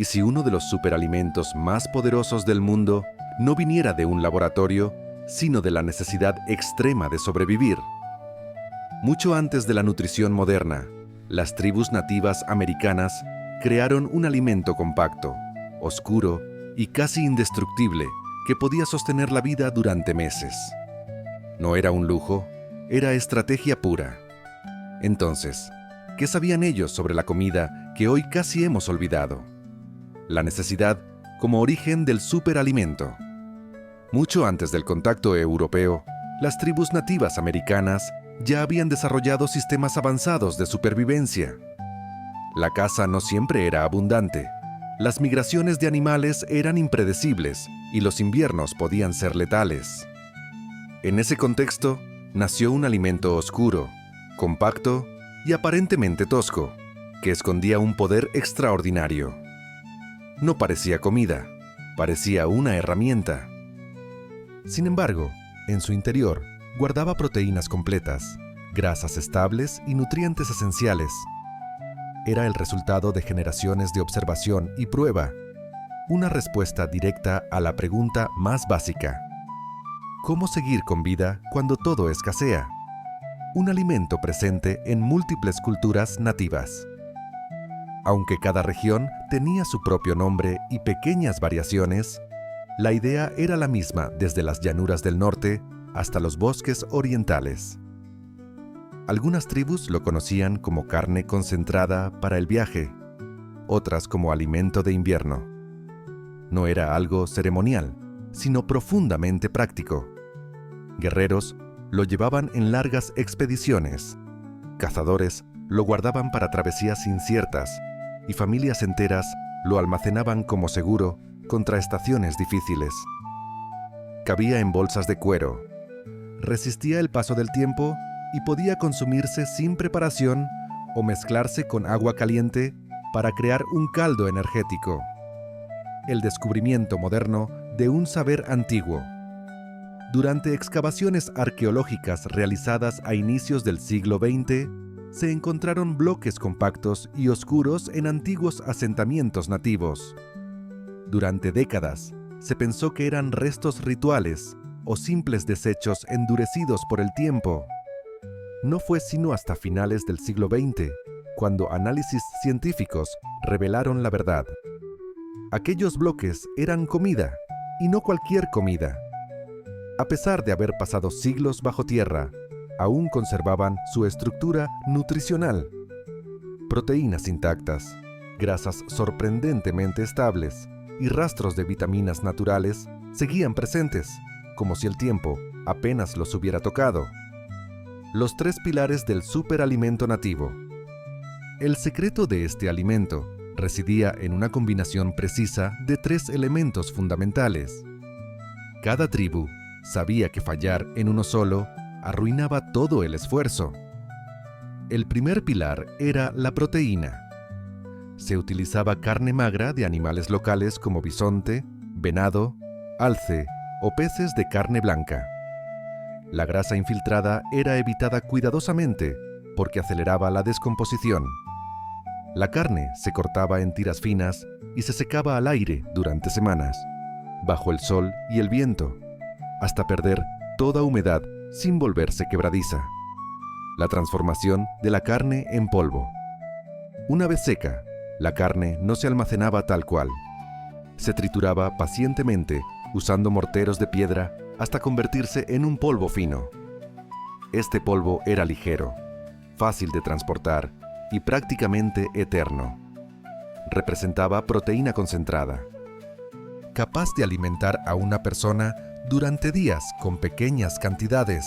¿Y si uno de los superalimentos más poderosos del mundo no viniera de un laboratorio, sino de la necesidad extrema de sobrevivir? Mucho antes de la nutrición moderna, las tribus nativas americanas crearon un alimento compacto, oscuro y casi indestructible que podía sostener la vida durante meses. No era un lujo, era estrategia pura. Entonces, ¿qué sabían ellos sobre la comida que hoy casi hemos olvidado? La necesidad como origen del superalimento. Mucho antes del contacto europeo, las tribus nativas americanas ya habían desarrollado sistemas avanzados de supervivencia. La caza no siempre era abundante, las migraciones de animales eran impredecibles y los inviernos podían ser letales. En ese contexto, nació un alimento oscuro, compacto y aparentemente tosco, que escondía un poder extraordinario. No parecía comida, parecía una herramienta. Sin embargo, en su interior, guardaba proteínas completas, grasas estables y nutrientes esenciales. Era el resultado de generaciones de observación y prueba, una respuesta directa a la pregunta más básica: ¿cómo seguir con vida cuando todo escasea? Un alimento presente en múltiples culturas nativas. Aunque cada región tenía su propio nombre y pequeñas variaciones, la idea era la misma desde las llanuras del norte hasta los bosques orientales. Algunas tribus lo conocían como carne concentrada para el viaje, otras como alimento de invierno. No era algo ceremonial, sino profundamente práctico. Guerreros lo llevaban en largas expediciones, cazadores lo guardaban para travesías inciertas y familias enteras lo almacenaban como seguro contra estaciones difíciles. Cabía en bolsas de cuero, resistía el paso del tiempo y podía consumirse sin preparación o mezclarse con agua caliente para crear un caldo energético. El descubrimiento moderno de un saber antiguo. Durante excavaciones arqueológicas realizadas a inicios del siglo XX, se encontraron bloques compactos y oscuros en antiguos asentamientos nativos. Durante décadas, se pensó que eran restos rituales o simples desechos endurecidos por el tiempo. No fue sino hasta finales del siglo XX, cuando análisis científicos revelaron la verdad. Aquellos bloques eran comida, y no cualquier comida. A pesar de haber pasado siglos bajo tierra, aún conservaban su estructura nutricional. Proteínas intactas, grasas sorprendentemente estables y rastros de vitaminas naturales seguían presentes, como si el tiempo apenas los hubiera tocado. Los 3 pilares del superalimento nativo. El secreto de este alimento residía en una combinación precisa de 3 elementos fundamentales. Cada tribu sabía que fallar en uno solo arruinaba todo el esfuerzo. El primer pilar era la proteína. Se utilizaba carne magra de animales locales como bisonte, venado, alce o peces de carne blanca. La grasa infiltrada era evitada cuidadosamente porque aceleraba la descomposición. La carne se cortaba en tiras finas y se secaba al aire durante semanas, bajo el sol y el viento, hasta perder toda humedad sin volverse quebradiza. La transformación de la carne en polvo. Una vez seca, la carne no se almacenaba tal cual. Se trituraba pacientemente usando morteros de piedra hasta convertirse en un polvo fino. Este polvo era ligero, fácil de transportar y prácticamente eterno. Representaba proteína concentrada, capaz de alimentar a una persona durante días con pequeñas cantidades.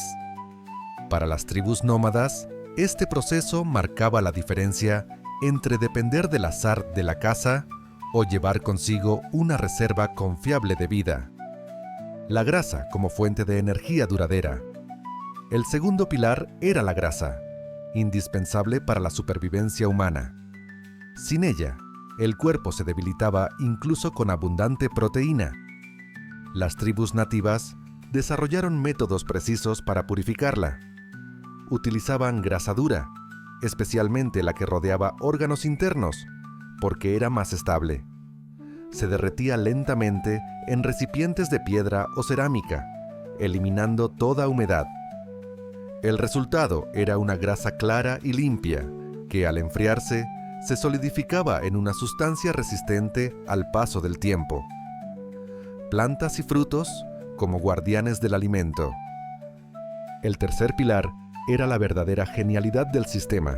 Para las tribus nómadas, este proceso marcaba la diferencia entre depender del azar de la caza o llevar consigo una reserva confiable de vida. La grasa como fuente de energía duradera. El segundo pilar era la grasa, indispensable para la supervivencia humana. Sin ella, el cuerpo se debilitaba incluso con abundante proteína. Las tribus nativas desarrollaron métodos precisos para purificarla. Utilizaban grasa dura, especialmente la que rodeaba órganos internos, porque era más estable. se derretía lentamente en recipientes de piedra o cerámica, eliminando toda humedad. El resultado era una grasa clara y limpia, que al enfriarse se solidificaba en una sustancia resistente al paso del tiempo. Plantas y frutos como guardianes del alimento. El tercer pilar era la verdadera genialidad del sistema: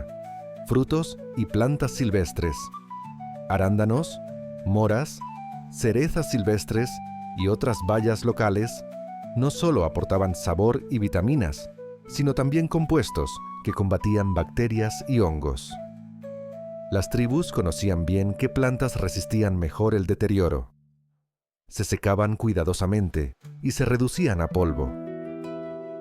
frutos y plantas silvestres, arándanos, moras, cerezas silvestres y otras bayas locales no solo aportaban sabor y vitaminas, sino también compuestos que combatían bacterias y hongos. Las tribus conocían bien qué plantas resistían mejor el deterioro. Se secaban cuidadosamente y se reducían a polvo.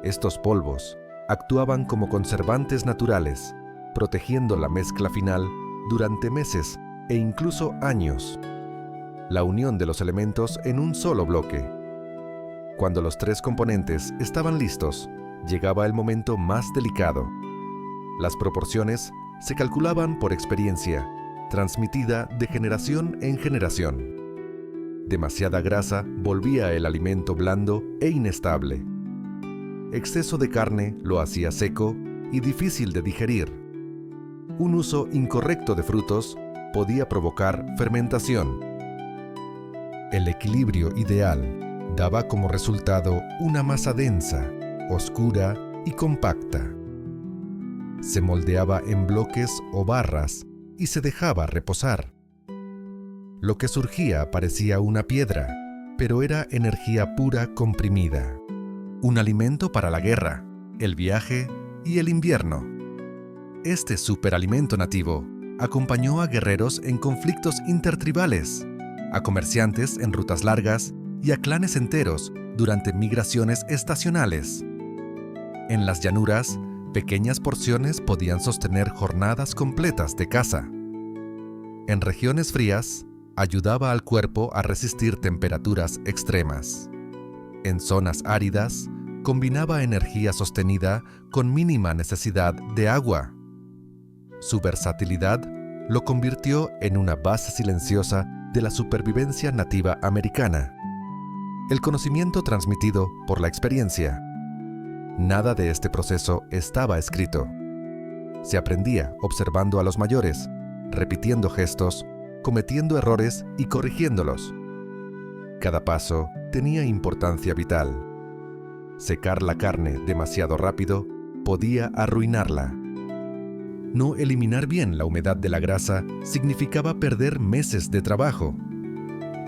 Estos polvos actuaban como conservantes naturales, protegiendo la mezcla final durante meses e incluso años. La unión de los elementos en un solo bloque. Cuando los tres componentes estaban listos, llegaba el momento más delicado. Las proporciones se calculaban por experiencia, transmitida de generación en generación. Demasiada grasa volvía el alimento blando e inestable. Exceso de carne lo hacía seco y difícil de digerir. Un uso incorrecto de frutos podía provocar fermentación. El equilibrio ideal daba como resultado una masa densa, oscura y compacta. Se moldeaba en bloques o barras y se dejaba reposar. Lo que surgía parecía una piedra, pero era energía pura comprimida. Un alimento para la guerra, el viaje y el invierno. Este superalimento nativo acompañó a guerreros en conflictos intertribales, a comerciantes en rutas largas y a clanes enteros durante migraciones estacionales. En las llanuras, pequeñas porciones podían sostener jornadas completas de caza. En regiones frías, ayudaba al cuerpo a resistir temperaturas extremas. En zonas áridas, combinaba energía sostenida con mínima necesidad de agua. Su versatilidad lo convirtió en una base silenciosa de la supervivencia nativa americana. El conocimiento transmitido por la experiencia. Nada de este proceso estaba escrito. Se aprendía observando a los mayores, repitiendo gestos, cometiendo errores y corrigiéndolos. Cada paso tenía importancia vital. Secar la carne demasiado rápido podía arruinarla. No eliminar bien la humedad de la grasa significaba perder meses de trabajo.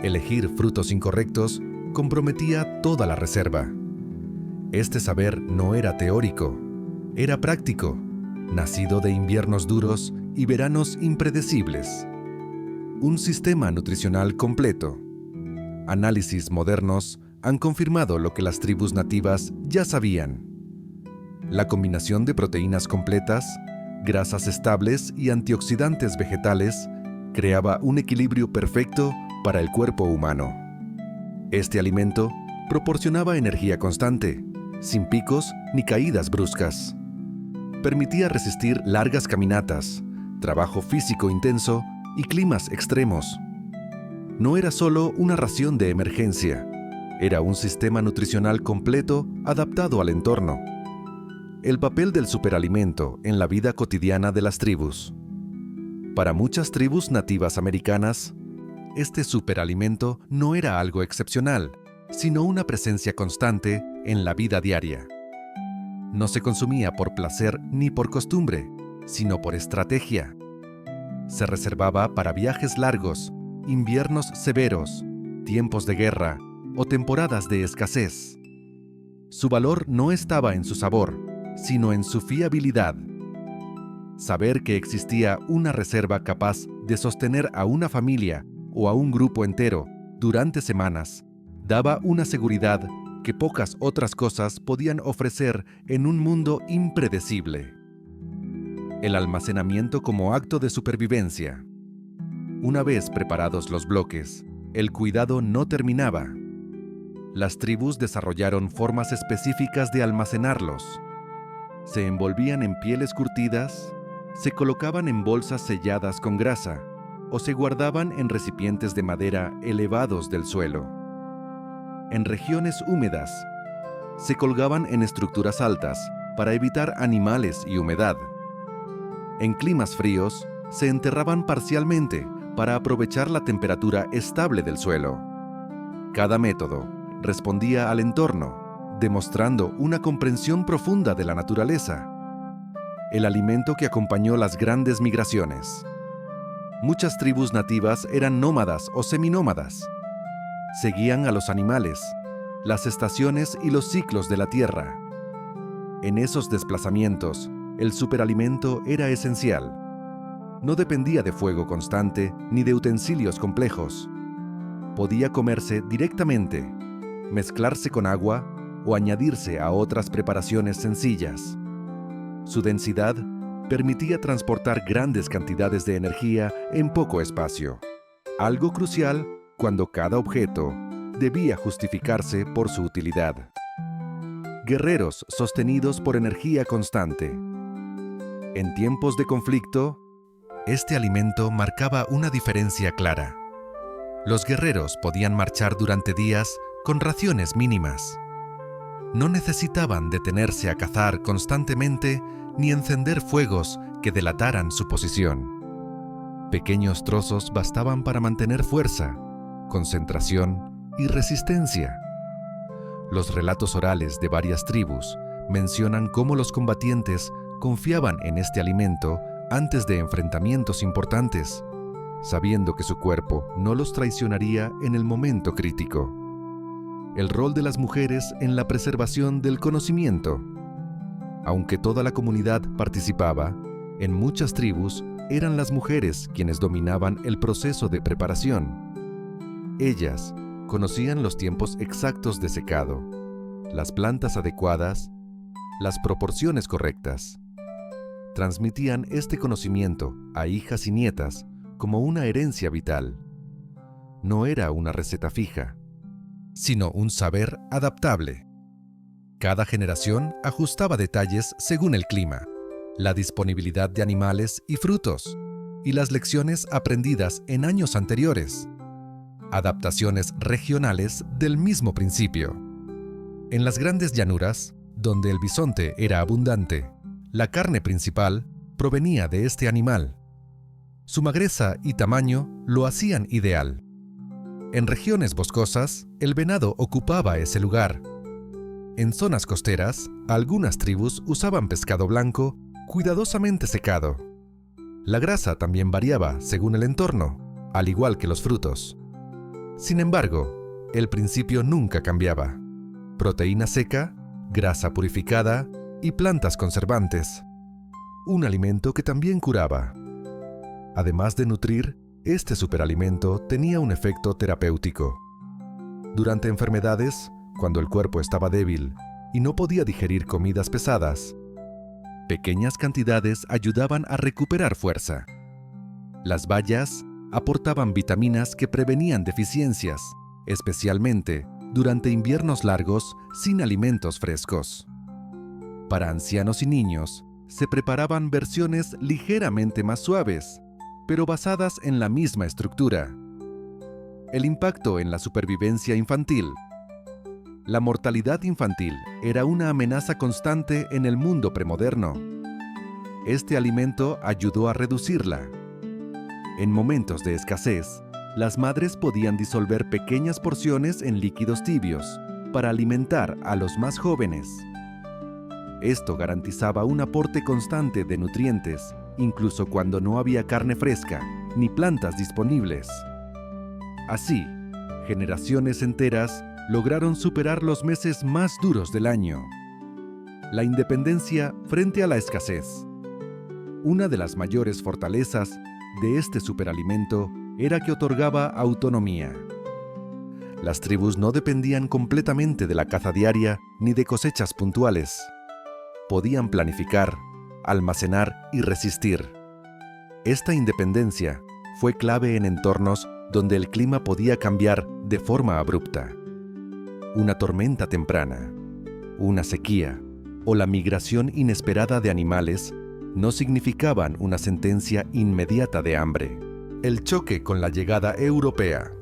Elegir frutos incorrectos comprometía toda la reserva. Este saber no era teórico, era práctico, nacido de inviernos duros y veranos impredecibles. Un sistema nutricional completo. Análisis modernos han confirmado lo que las tribus nativas ya sabían. La combinación de proteínas completas, grasas estables y antioxidantes vegetales creaba un equilibrio perfecto para el cuerpo humano. Este alimento proporcionaba energía constante, sin picos ni caídas bruscas. Permitía resistir largas caminatas, trabajo físico intenso y climas extremos. No era solo una ración de emergencia, era un sistema nutricional completo adaptado al entorno. El papel del superalimento en la vida cotidiana de las tribus. Para muchas tribus nativas americanas, este superalimento no era algo excepcional, sino una presencia constante en la vida diaria. No se consumía por placer ni por costumbre, sino por estrategia. Se reservaba para viajes largos, inviernos severos, tiempos de guerra o temporadas de escasez. Su valor no estaba en su sabor, sino en su fiabilidad. Saber que existía una reserva capaz de sostener a una familia o a un grupo entero durante semanas daba una seguridad que pocas otras cosas podían ofrecer en un mundo impredecible. El almacenamiento como acto de supervivencia. Una vez preparados los bloques, el cuidado no terminaba. Las tribus desarrollaron formas específicas de almacenarlos. Se envolvían en pieles curtidas, se colocaban en bolsas selladas con grasa o se guardaban en recipientes de madera elevados del suelo. En regiones húmedas, se colgaban en estructuras altas para evitar animales y humedad. En climas fríos, se enterraban parcialmente para aprovechar la temperatura estable del suelo. Cada método respondía al entorno, demostrando una comprensión profunda de la naturaleza. El alimento que acompañó las grandes migraciones. Muchas tribus nativas eran nómadas o seminómadas. Seguían a los animales, las estaciones y los ciclos de la tierra. En esos desplazamientos, el superalimento era esencial. No dependía de fuego constante ni de utensilios complejos. Podía comerse directamente, mezclarse con agua o añadirse a otras preparaciones sencillas. Su densidad permitía transportar grandes cantidades de energía en poco espacio, algo crucial cuando cada objeto debía justificarse por su utilidad. Guerreros sostenidos por energía constante. En tiempos de conflicto, este alimento marcaba una diferencia clara. Los guerreros podían marchar durante días con raciones mínimas. No necesitaban detenerse a cazar constantemente ni encender fuegos que delataran su posición. Pequeños trozos bastaban para mantener fuerza, concentración y resistencia. Los relatos orales de varias tribus mencionan cómo los combatientes confiaban en este alimento antes de enfrentamientos importantes, sabiendo que su cuerpo no los traicionaría en el momento crítico. El rol de las mujeres en la preservación del conocimiento. Aunque toda la comunidad participaba, en muchas tribus eran las mujeres quienes dominaban el proceso de preparación. Ellas conocían los tiempos exactos de secado, las plantas adecuadas, las proporciones correctas. Transmitían este conocimiento a hijas y nietas como una herencia vital. No era una receta fija, sino un saber adaptable. Cada generación ajustaba detalles según el clima, la disponibilidad de animales y frutos, y las lecciones aprendidas en años anteriores. Adaptaciones regionales del mismo principio. En las grandes llanuras, donde el bisonte era abundante, la carne principal provenía de este animal. Su magreza y tamaño lo hacían ideal. En regiones boscosas, el venado ocupaba ese lugar. En zonas costeras, algunas tribus usaban pescado blanco cuidadosamente secado. La grasa también variaba según el entorno, al igual que los frutos. Sin embargo, el principio nunca cambiaba. Proteína seca, grasa purificada y plantas conservantes. Un alimento que también curaba. Además de nutrir, este superalimento tenía un efecto terapéutico. Durante enfermedades, cuando el cuerpo estaba débil y no podía digerir comidas pesadas, pequeñas cantidades ayudaban a recuperar fuerza. Las bayas aportaban vitaminas que prevenían deficiencias, especialmente durante inviernos largos sin alimentos frescos. Para ancianos y niños, se preparaban versiones ligeramente más suaves, pero basadas en la misma estructura. El impacto en la supervivencia infantil. La mortalidad infantil era una amenaza constante en el mundo premoderno. Este alimento ayudó a reducirla. En momentos de escasez, las madres podían disolver pequeñas porciones en líquidos tibios para alimentar a los más jóvenes. Esto garantizaba un aporte constante de nutrientes, incluso cuando no había carne fresca ni plantas disponibles. Así, generaciones enteras lograron superar los meses más duros del año. La independencia frente a la escasez. Una de las mayores fortalezas de este superalimento era que otorgaba autonomía. Las tribus no dependían completamente de la caza diaria ni de cosechas puntuales. Podían planificar, almacenar y resistir. Esta independencia fue clave en entornos donde el clima podía cambiar de forma abrupta. Una tormenta temprana, una sequía o la migración inesperada de animales no significaban una sentencia inmediata de hambre. El choque con la llegada europea.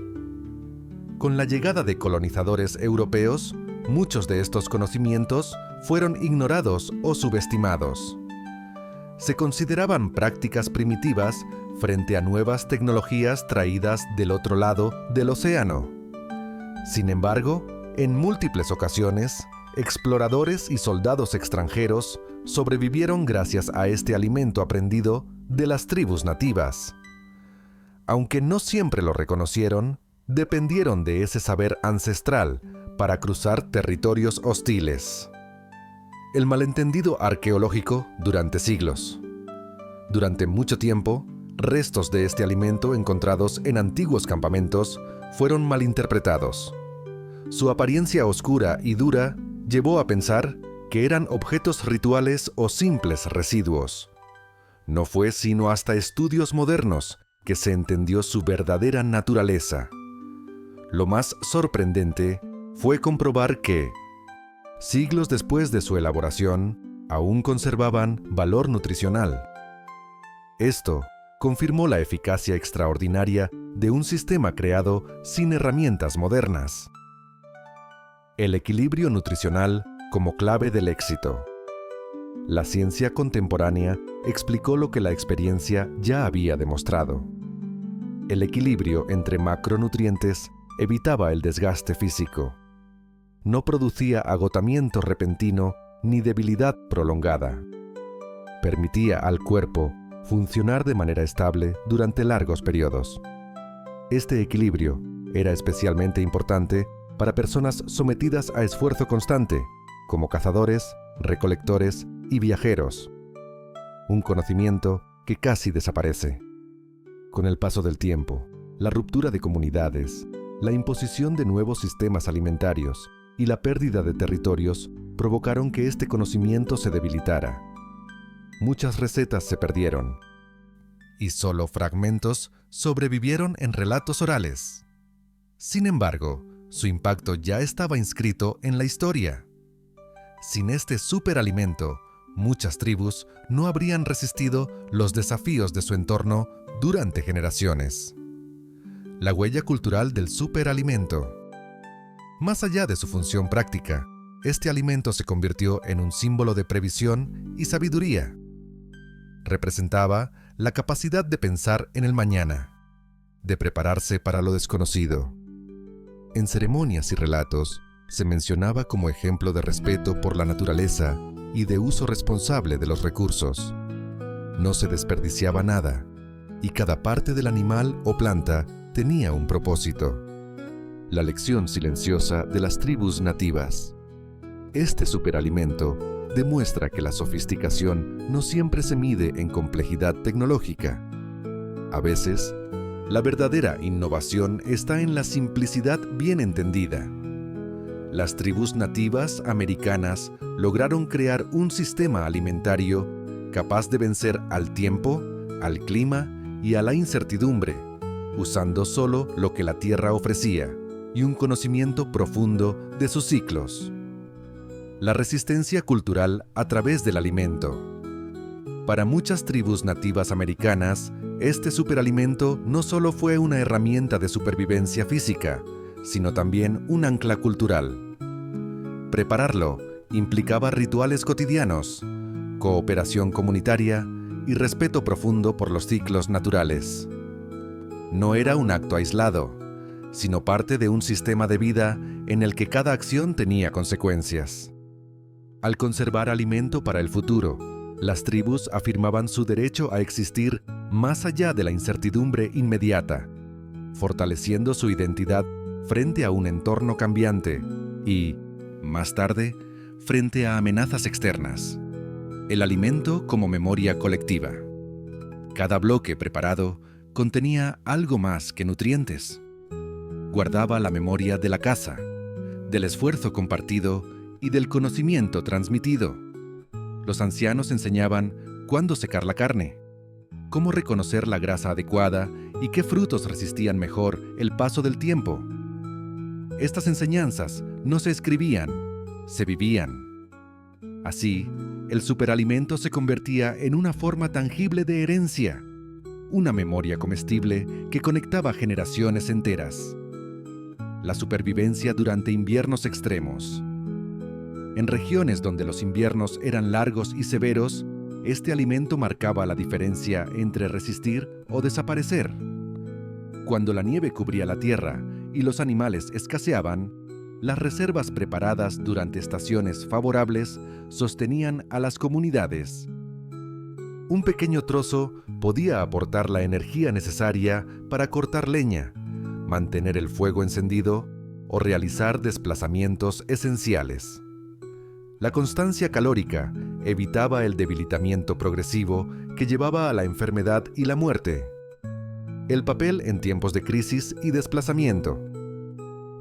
Con la llegada de colonizadores europeos, muchos de estos conocimientos fueron ignorados o subestimados. Se consideraban prácticas primitivas frente a nuevas tecnologías traídas del otro lado del océano. Sin embargo, en múltiples ocasiones, exploradores y soldados extranjeros sobrevivieron gracias a este alimento aprendido de las tribus nativas. Aunque no siempre lo reconocieron, dependieron de ese saber ancestral para cruzar territorios hostiles. El malentendido arqueológico durante siglos. Durante mucho tiempo, restos de este alimento encontrados en antiguos campamentos fueron malinterpretados. Su apariencia oscura y dura llevó a pensar que eran objetos rituales o simples residuos. No fue sino hasta estudios modernos que se entendió su verdadera naturaleza. Lo más sorprendente fue comprobar que, siglos después de su elaboración, aún conservaban valor nutricional. Esto confirmó la eficacia extraordinaria de un sistema creado sin herramientas modernas. El equilibrio nutricional como clave del éxito. La ciencia contemporánea explicó lo que la experiencia ya había demostrado. El equilibrio entre macronutrientes evitaba el desgaste físico. No producía agotamiento repentino ni debilidad prolongada. Permitía al cuerpo funcionar de manera estable durante largos periodos. Este equilibrio era especialmente importante para personas sometidas a esfuerzo constante, como cazadores, recolectores y viajeros. Un conocimiento que casi desaparece. Con el paso del tiempo, la ruptura de comunidades, la imposición de nuevos sistemas alimentarios y la pérdida de territorios provocaron que este conocimiento se debilitara. Muchas recetas se perdieron, y solo fragmentos sobrevivieron en relatos orales. Sin embargo, su impacto ya estaba inscrito en la historia. Sin este superalimento, muchas tribus no habrían resistido los desafíos de su entorno durante generaciones. La huella cultural del superalimento. Más allá de su función práctica, este alimento se convirtió en un símbolo de previsión y sabiduría. Representaba la capacidad de pensar en el mañana, de prepararse para lo desconocido. En ceremonias y relatos, se mencionaba como ejemplo de respeto por la naturaleza y de uso responsable de los recursos. No se desperdiciaba nada, y cada parte del animal o planta tenía un propósito. La lección silenciosa de las tribus nativas. Este superalimento demuestra que la sofisticación no siempre se mide en complejidad tecnológica. A veces, la verdadera innovación está en la simplicidad bien entendida. Las tribus nativas americanas lograron crear un sistema alimentario capaz de vencer al tiempo, al clima y a la incertidumbre, usando solo lo que la tierra ofrecía y un conocimiento profundo de sus ciclos. La resistencia cultural a través del alimento. Para muchas tribus nativas americanas, este superalimento no solo fue una herramienta de supervivencia física, sino también un ancla cultural. Prepararlo implicaba rituales cotidianos, cooperación comunitaria y respeto profundo por los ciclos naturales. No era un acto aislado, sino parte de un sistema de vida en el que cada acción tenía consecuencias. Al conservar alimento para el futuro, las tribus afirmaban su derecho a existir más allá de la incertidumbre inmediata, fortaleciendo su identidad frente a un entorno cambiante y, más tarde, frente a amenazas externas. El alimento como memoria colectiva. Cada bloque preparado contenía algo más que nutrientes. Guardaba la memoria de la caza, del esfuerzo compartido y del conocimiento transmitido. Los ancianos enseñaban cuándo secar la carne, cómo reconocer la grasa adecuada y qué frutos resistían mejor el paso del tiempo. Estas enseñanzas no se escribían, se vivían. Así, el superalimento se convertía en una forma tangible de herencia, una memoria comestible que conectaba generaciones enteras. La supervivencia durante inviernos extremos. En regiones donde los inviernos eran largos y severos, este alimento marcaba la diferencia entre resistir o desaparecer. Cuando la nieve cubría la tierra y los animales escaseaban, las reservas preparadas durante estaciones favorables sostenían a las comunidades. Un pequeño trozo podía aportar la energía necesaria para cortar leña, mantener el fuego encendido o realizar desplazamientos esenciales. La constancia calórica evitaba el debilitamiento progresivo que llevaba a la enfermedad y la muerte. El papel en tiempos de crisis y desplazamiento.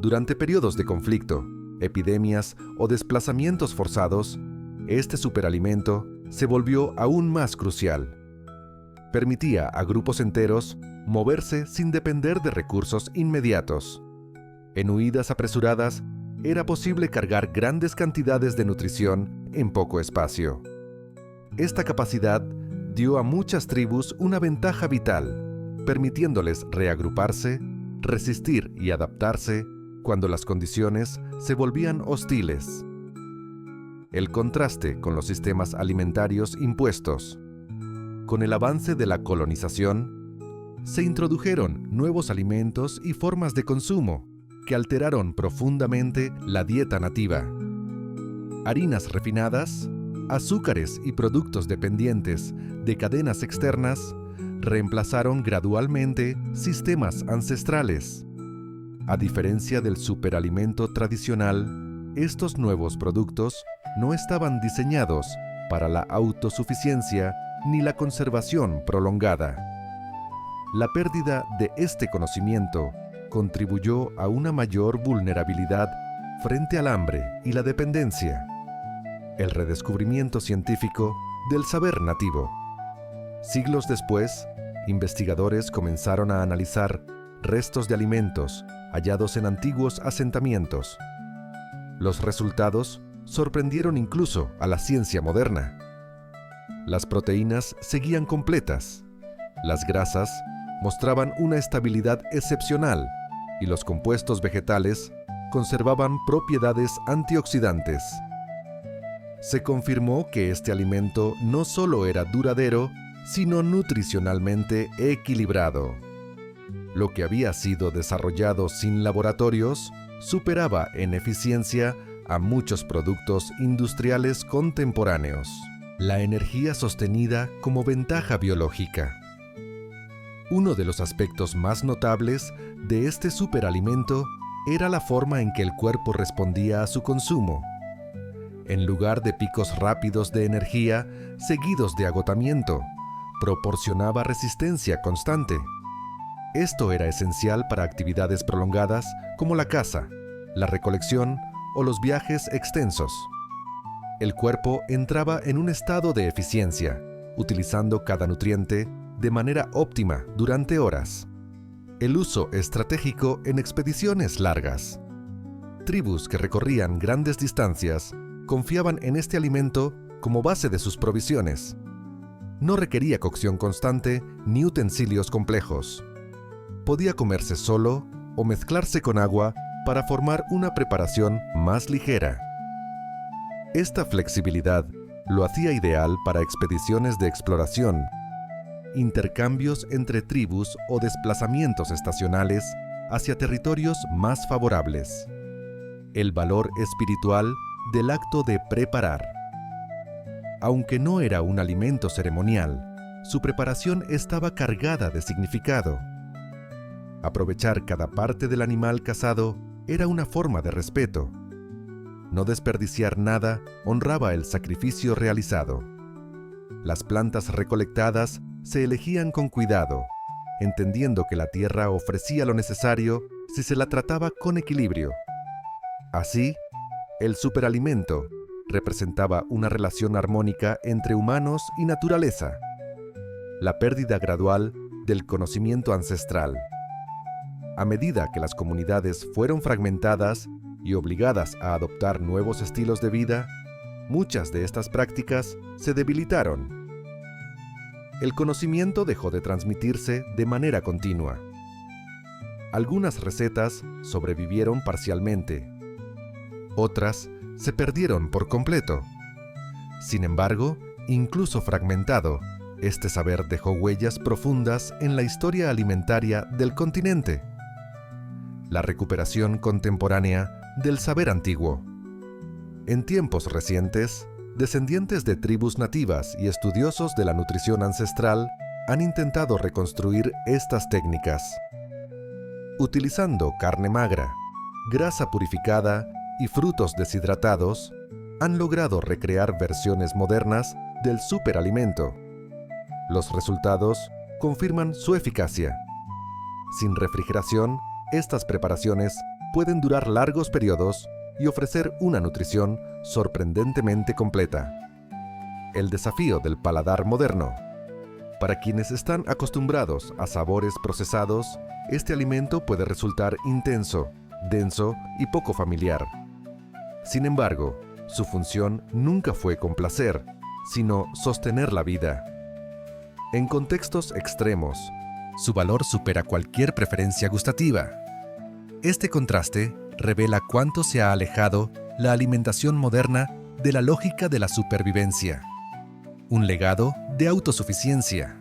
Durante periodos de conflicto, epidemias o desplazamientos forzados, este superalimento se volvió aún más crucial. Permitía a grupos enteros moverse sin depender de recursos inmediatos. En huidas apresuradas, era posible cargar grandes cantidades de nutrición en poco espacio. Esta capacidad dio a muchas tribus una ventaja vital, permitiéndoles reagruparse, resistir y adaptarse cuando las condiciones se volvían hostiles. El contraste con los sistemas alimentarios impuestos. Con el avance de la colonización, se introdujeron nuevos alimentos y formas de consumo que alteraron profundamente la dieta nativa. Harinas refinadas, azúcares y productos dependientes de cadenas externas reemplazaron gradualmente sistemas ancestrales. A diferencia del superalimento tradicional, estos nuevos productos no estaban diseñados para la autosuficiencia ni la conservación prolongada. La pérdida de este conocimiento contribuyó a una mayor vulnerabilidad frente al hambre y la dependencia. El redescubrimiento científico del saber nativo. Siglos después, investigadores comenzaron a analizar restos de alimentos hallados en antiguos asentamientos. Los resultados sorprendieron incluso a la ciencia moderna. Las proteínas seguían completas, las grasas mostraban una estabilidad excepcional y los compuestos vegetales conservaban propiedades antioxidantes. Se confirmó que este alimento no solo era duradero, sino nutricionalmente equilibrado. Lo que había sido desarrollado sin laboratorios superaba en eficiencia a muchos productos industriales contemporáneos. La energía sostenida como ventaja biológica. Uno de los aspectos más notables de este superalimento era la forma en que el cuerpo respondía a su consumo. En lugar de picos rápidos de energía seguidos de agotamiento, proporcionaba resistencia constante. Esto era esencial para actividades prolongadas como la caza, la recolección o los viajes extensos. El cuerpo entraba en un estado de eficiencia, utilizando cada nutriente de manera óptima durante horas. El uso estratégico en expediciones largas. Tribus que recorrían grandes distancias confiaban en este alimento como base de sus provisiones. No requería cocción constante ni utensilios complejos. Podía comerse solo o mezclarse con agua para formar una preparación más ligera. Esta flexibilidad lo hacía ideal para expediciones de exploración, intercambios entre tribus o desplazamientos estacionales hacia territorios más favorables. El valor espiritual del acto de preparar. Aunque no era un alimento ceremonial, su preparación estaba cargada de significado. Aprovechar cada parte del animal cazado era una forma de respeto. No desperdiciar nada honraba el sacrificio realizado. Las plantas recolectadas se elegían con cuidado, entendiendo que la tierra ofrecía lo necesario si se la trataba con equilibrio. Así, el superalimento representaba una relación armónica entre humanos y naturaleza, la pérdida gradual del conocimiento ancestral. A medida que las comunidades fueron fragmentadas y obligadas a adoptar nuevos estilos de vida, muchas de estas prácticas se debilitaron. el conocimiento dejó de transmitirse de manera continua. Algunas recetas sobrevivieron parcialmente. Otras se perdieron por completo. Sin embargo, incluso fragmentado, este saber dejó huellas profundas en la historia alimentaria del continente. La recuperación contemporánea del saber antiguo. En tiempos recientes, descendientes de tribus nativas y estudiosos de la nutrición ancestral han intentado reconstruir estas técnicas. Utilizando carne magra, grasa purificada y frutos deshidratados, han logrado recrear versiones modernas del superalimento. Los resultados confirman su eficacia. Sin refrigeración, estas preparaciones pueden durar largos periodos y ofrecer una nutrición sorprendentemente completa. El desafío del paladar moderno. Para quienes están acostumbrados a sabores procesados, este alimento puede resultar intenso, denso y poco familiar. Sin embargo, su función nunca fue complacer, sino sostener la vida. En contextos extremos, su valor supera cualquier preferencia gustativa. Este contraste revela cuánto se ha alejado la alimentación moderna de la lógica de la supervivencia. Un legado de autosuficiencia.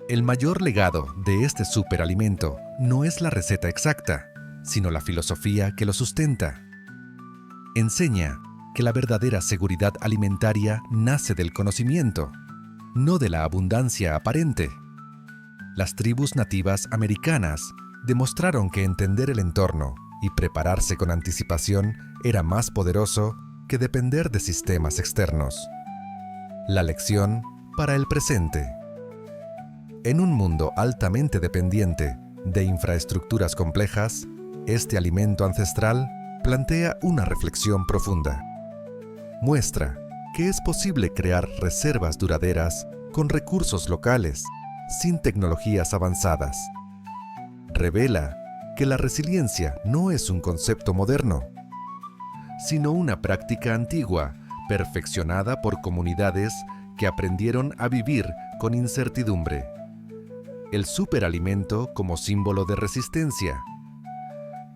El mayor legado de este superalimento no es la receta exacta, sino la filosofía que lo sustenta. Enseña que la verdadera seguridad alimentaria nace del conocimiento, no de la abundancia aparente. Las tribus nativas americanas demostraron que entender el entorno y prepararse con anticipación era más poderoso que depender de sistemas externos. La lección para el presente. En un mundo altamente dependiente de infraestructuras complejas, este alimento ancestral plantea una reflexión profunda. Muestra que es posible crear reservas duraderas con recursos locales, sin tecnologías avanzadas. Revela que la resiliencia no es un concepto moderno, sino una práctica antigua, perfeccionada por comunidades que aprendieron a vivir con incertidumbre. El superalimento como símbolo de resistencia.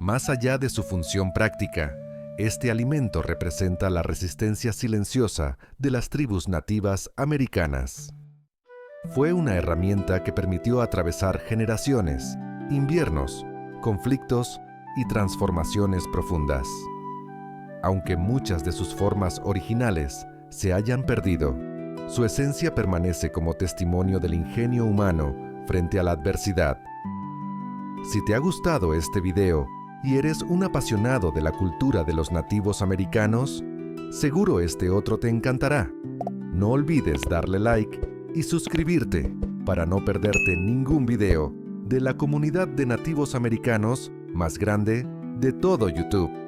Más allá de su función práctica, este alimento representa la resistencia silenciosa de las tribus nativas americanas. Fue una herramienta que permitió atravesar generaciones, inviernos, conflictos y transformaciones profundas. Aunque muchas de sus formas originales se hayan perdido, su esencia permanece como testimonio del ingenio humano frente a la adversidad. Si te ha gustado este video y eres un apasionado de la cultura de los nativos americanos, seguro este otro te encantará. No olvides darle like y suscribirte para no perderte ningún video de la comunidad de nativos americanos más grande de todo YouTube.